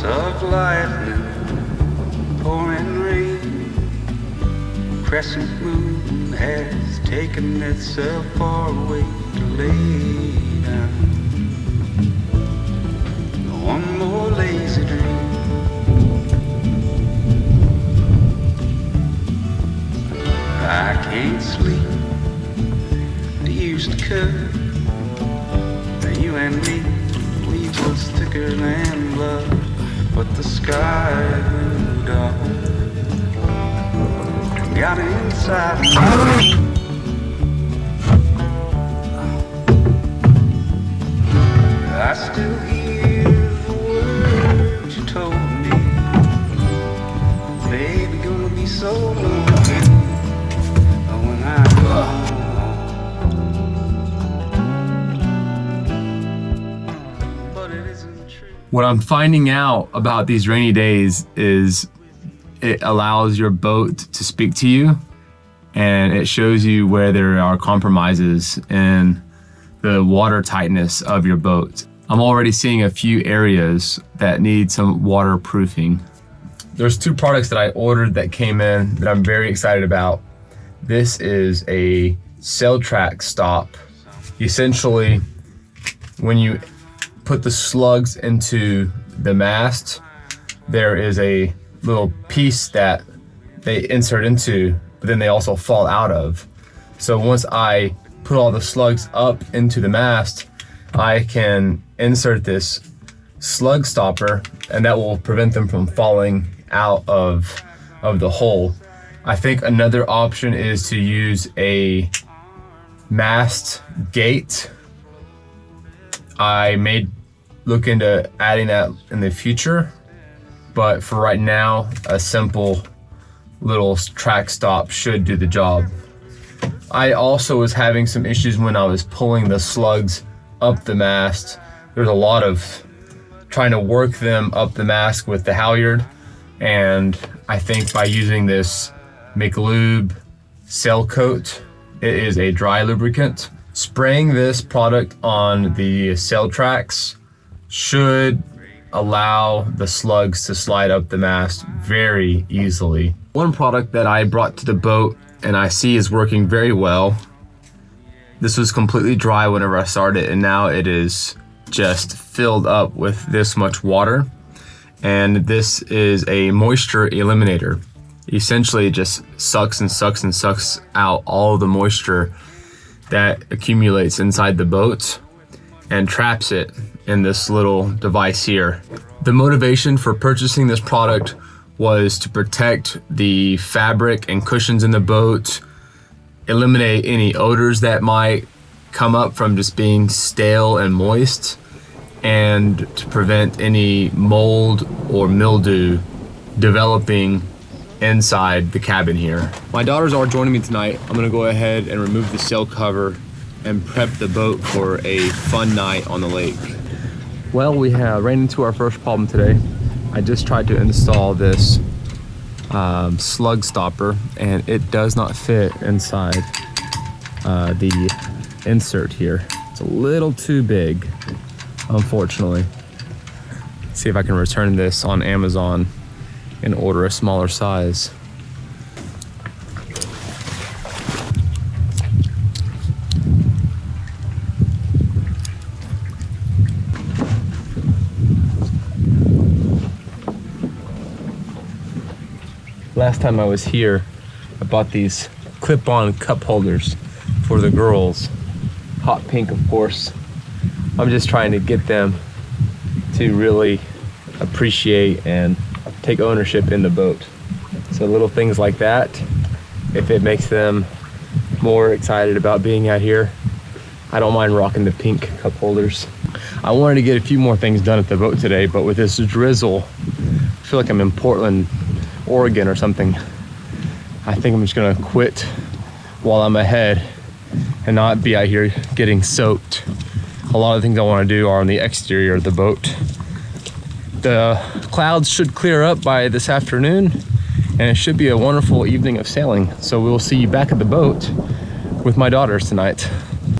Bolts of lightning, pouring rain, crescent moon has taken itself far away to lay down. One more lazy dream. I can't sleep. They used to cut. You and me, we was thicker than blood, but the sky grew dark. Got inside me. I still hear the words you told me. Baby, gonna be so lonely when I go home. What I'm finding out about these rainy days is it allows your boat to speak to you, and it shows you where there are compromises in the water tightness of your boat. I'm already seeing a few areas that need some waterproofing. There's two products that I ordered that came in that I'm very excited about. This is a SailKote stop. Essentially, when you put the slugs into the mast, there is a little piece that they insert into, but then they also fall out of. So once I put all the slugs up into the mast, I can insert this slug stopper, and that will prevent them from falling out of the hole. I think another option is to use a mast gate. I may look into adding that in the future, but for right now, a simple little track stop should do the job. I also was having some issues when I was pulling the slugs up the mast. There's a lot of trying to work them up the mast with the halyard, and I think by using this McLube SailKote, it is a dry lubricant. Spraying this product on the sail tracks should allow the slugs to slide up the mast very easily. One product that I brought to the boat and I see is working very well. This was completely dry whenever I started, and now it is just filled up with this much water. And this is a moisture eliminator. Essentially, it just sucks and sucks and sucks out all of the moisture that accumulates inside the boat and traps it in this little device here. The motivation for purchasing this product was to protect the fabric and cushions in the boat, eliminate any odors that might come up from just being stale and moist, and to prevent any mold or mildew developing inside the cabin here. My daughters are joining me tonight. I'm gonna go ahead and remove the sail cover and prep the boat for a fun night on the lake. Well, we have ran into our first problem today. I just tried to install this slug stopper, and it does not fit inside the insert here. It's a little too big, unfortunately. Let's see if I can return this on Amazon and order a smaller size. Last time I was here, I bought these clip-on cup holders for the girls. Hot pink, of course. I'm just trying to get them to really appreciate and take ownership in the boat. So little things like that, if it makes them more excited about being out here, I don't mind rocking the pink cup holders. I wanted to get a few more things done at the boat today, but with this drizzle, I feel like I'm in Portland, Oregon or something. I think I'm just gonna quit while I'm ahead and not be out here getting soaked. A lot of things I want to do are on the exterior of the boat. The clouds should clear up by this afternoon, and it should be a wonderful evening of sailing. So we'll see you back at the boat with my daughters tonight.